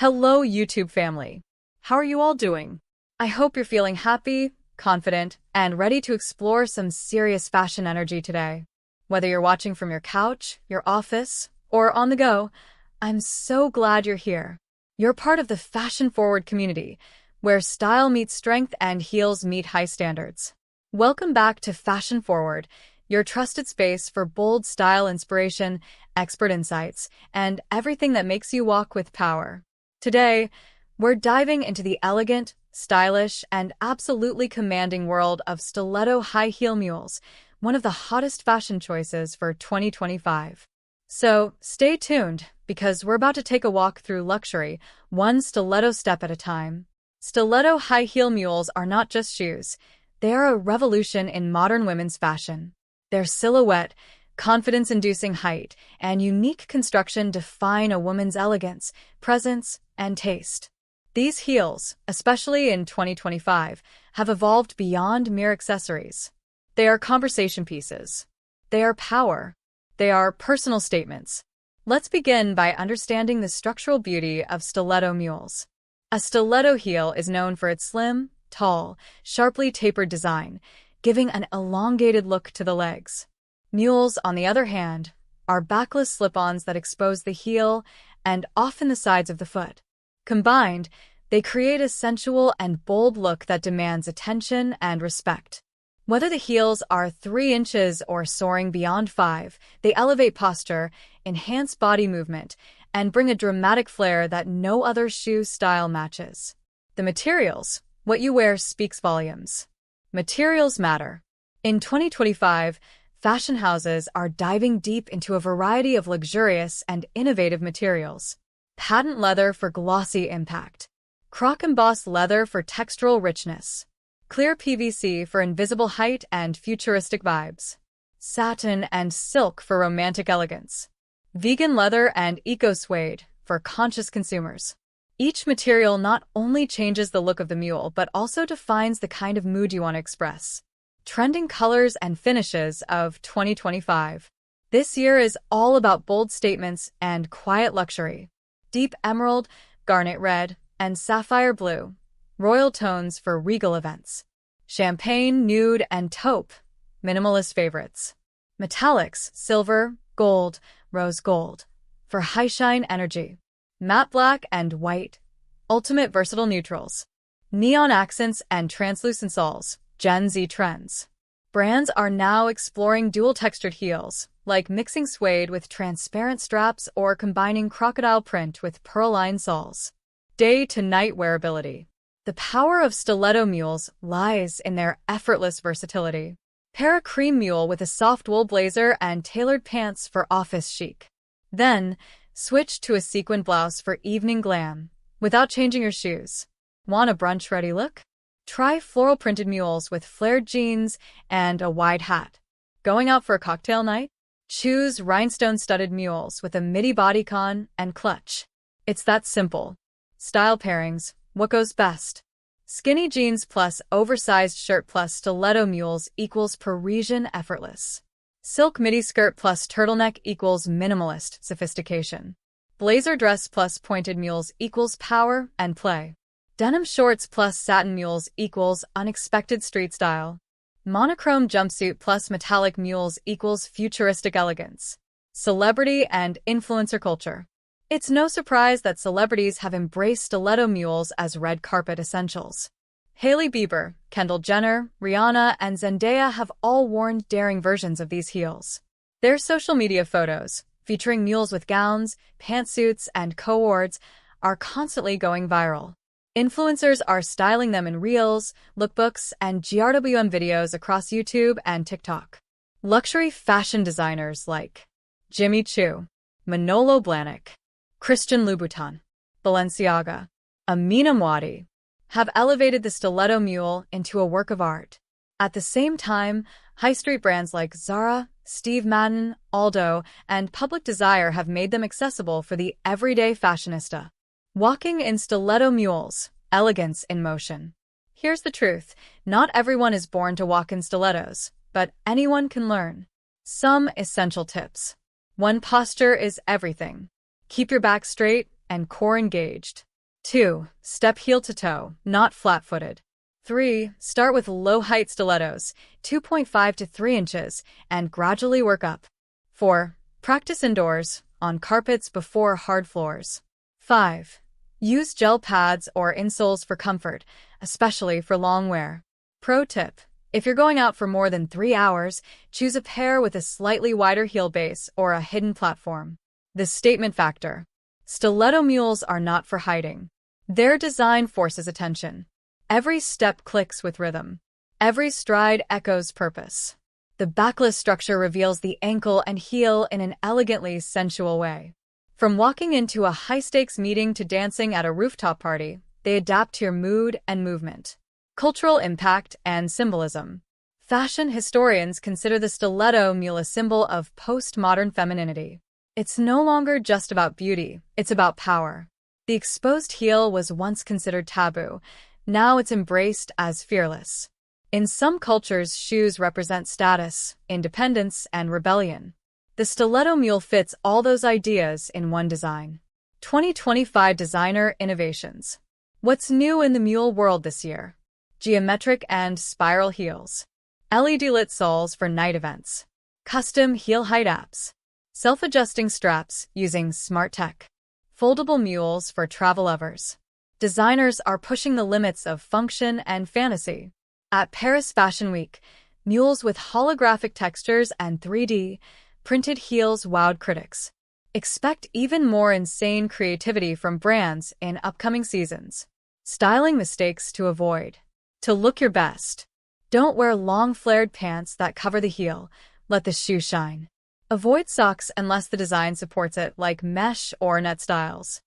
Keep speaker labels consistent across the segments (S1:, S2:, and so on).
S1: Hello, YouTube family. How are you all doing? I hope you're feeling happy, confident, and ready to explore some serious fashion energy today. Whether you're watching from your couch, your office, or on the go, I'm so glad you're here. You're part of the fashion-forward community, where style meets strength and heels meet high standards. Welcome back to Fashion Forward, your trusted space for bold style inspiration, expert insights, and everything that makes you walk with power. Today, we're diving into the elegant, stylish, and absolutely commanding world of stiletto high heel mules, one of the hottest fashion choices for 2025. So, stay tuned, because we're about to take a walk through luxury, one stiletto step at a time. Stiletto high heel mules are not just shoes, they are a revolution in modern women's fashion. Their silhouette, confidence-inducing height, and unique construction define a woman's elegance, presence, and taste. These heels, especially in 2025, have evolved beyond mere accessories. They are conversation pieces. They are power. They are personal statements. Let's begin by understanding the structural beauty of stiletto mules. A stiletto heel is known for its slim, tall, sharply tapered design, giving an elongated look to the legs. Mules, on the other hand, are backless slip-ons that expose the heel and often the sides of the foot. Combined, they create a sensual and bold look that demands attention and respect. Whether the heels are 3 inches or soaring beyond 5, they elevate posture, enhance body movement, and bring a dramatic flair that no other shoe style matches. The materials, what you wear speaks volumes. Materials matter. In 2025, fashion houses are diving deep into a variety of luxurious and innovative materials. Patent leather for glossy impact. Croc-embossed leather for textural richness. Clear PVC for invisible height and futuristic vibes. Satin and silk for romantic elegance. Vegan leather and eco-suede for conscious consumers. Each material not only changes the look of the mule, but also defines the kind of mood you want to express. Trending colors and finishes of 2025. This year is all about bold statements and quiet luxury. Deep emerald, garnet red, and sapphire blue. Royal tones for regal events. Champagne, nude, and taupe. Minimalist favorites. Metallics, silver, gold, rose gold. For high shine energy. Matte black and white. Ultimate versatile neutrals. Neon accents and translucent soles. Gen Z trends. Brands are now exploring dual-textured heels, like mixing suede with transparent straps or combining crocodile print with pearl-lined soles. Day-to-night wearability. The power of stiletto mules lies in their effortless versatility. Pair a cream mule with a soft wool blazer and tailored pants for office chic. Then, switch to a sequin blouse for evening glam, without changing your shoes. Want a brunch-ready look? Try floral printed mules with flared jeans and a wide hat. Going out for a cocktail night? Choose rhinestone-studded mules with a midi bodycon and clutch. It's that simple. Style pairings, what goes best? Skinny jeans plus oversized shirt plus stiletto mules equals Parisian effortless. Silk midi skirt plus turtleneck equals minimalist sophistication. Blazer dress plus pointed mules equals power and play. Denim shorts plus satin mules equals unexpected street style. Monochrome jumpsuit plus metallic mules equals futuristic elegance. Celebrity and influencer culture. It's no surprise that celebrities have embraced stiletto mules as red carpet essentials. Hailey Bieber, Kendall Jenner, Rihanna, and Zendaya have all worn daring versions of these heels. Their social media photos, featuring mules with gowns, pantsuits, and co-ords, are constantly going viral. Influencers are styling them in reels, lookbooks, and GRWM videos across YouTube and TikTok. Luxury fashion designers like Jimmy Choo, Manolo Blahnik, Christian Louboutin, Balenciaga, Amina Mwadi have elevated the stiletto mule into a work of art. At the same time, high street brands like Zara, Steve Madden, Aldo, and Public Desire have made them accessible for the everyday fashionista. Walking in stiletto mules, elegance in motion. Here's the truth, not everyone is born to walk in stilettos, but anyone can learn. Some essential tips. 1. Posture is everything. Keep your back straight and core engaged. 2. Step heel to toe, not flat-footed. 3. Start with low-height stilettos, 2.5 to 3 inches, and gradually work up. 4. Practice indoors, on carpets before hard floors. 5. Use gel pads or insoles for comfort, especially for long wear. Pro tip: if you're going out for more than 3 hours, choose a pair with a slightly wider heel base or a hidden platform. The statement factor: stiletto mules are not for hiding. Their design forces attention. Every step clicks with rhythm. Every stride echoes purpose. The backless structure reveals the ankle and heel in an elegantly sensual way. From walking into a high-stakes meeting to dancing at a rooftop party, they adapt to your mood and movement. Cultural impact and symbolism. Fashion historians consider the stiletto mule a symbol of postmodern femininity. It's no longer just about beauty, it's about power. The exposed heel was once considered taboo. Now it's embraced as fearless. In some cultures, shoes represent status, independence, and rebellion. The stiletto mule fits all those ideas in one design. 2025 Designer Innovations. What's new in the mule world this year? Geometric and spiral heels. LED lit soles for night events. Custom heel height apps. Self-adjusting straps using smart tech. Foldable mules for travel lovers. Designers are pushing the limits of function and fantasy. At Paris Fashion Week, mules with holographic textures and 3D printed heels wowed critics. Expect even more insane creativity from brands in upcoming seasons. Styling mistakes to avoid. To look your best, don't wear long flared pants that cover the heel. Let the shoe shine. Avoid socks unless the design supports it, like mesh or net styles.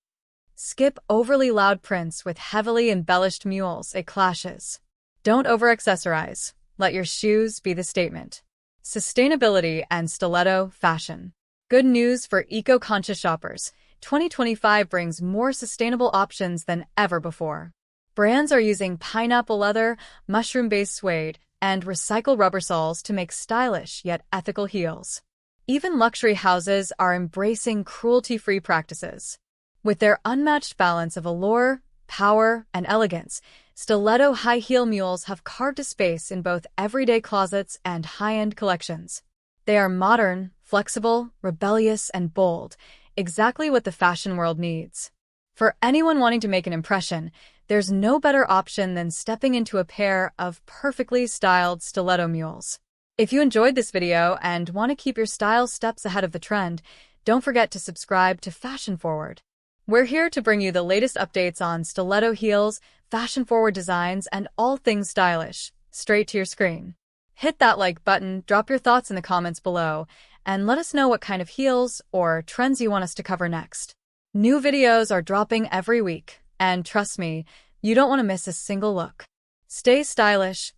S1: Skip overly loud prints with heavily embellished mules, it clashes. Don't over-accessorize. Let your shoes be the statement. Sustainability and stiletto fashion. Good news for eco-conscious shoppers. 2025 brings more sustainable options than ever before. Brands are using pineapple leather, mushroom-based suede, and recycled rubber soles to make stylish yet ethical heels. Even luxury houses are embracing cruelty-free practices. With their unmatched balance of allure, power, and elegance, stiletto high-heel mules have carved a space in both everyday closets and high-end collections. They are modern, flexible, rebellious, and bold, exactly what the fashion world needs. For anyone wanting to make an impression, there's no better option than stepping into a pair of perfectly styled stiletto mules. If you enjoyed this video and want to keep your style steps ahead of the trend, don't forget to subscribe to Fashion Forward. We're here to bring you the latest updates on stiletto heels, fashion-forward designs, and all things stylish, straight to your screen. Hit that like button, drop your thoughts in the comments below, and let us know what kind of heels or trends you want us to cover next. New videos are dropping every week, and trust me, you don't want to miss a single look. Stay stylish,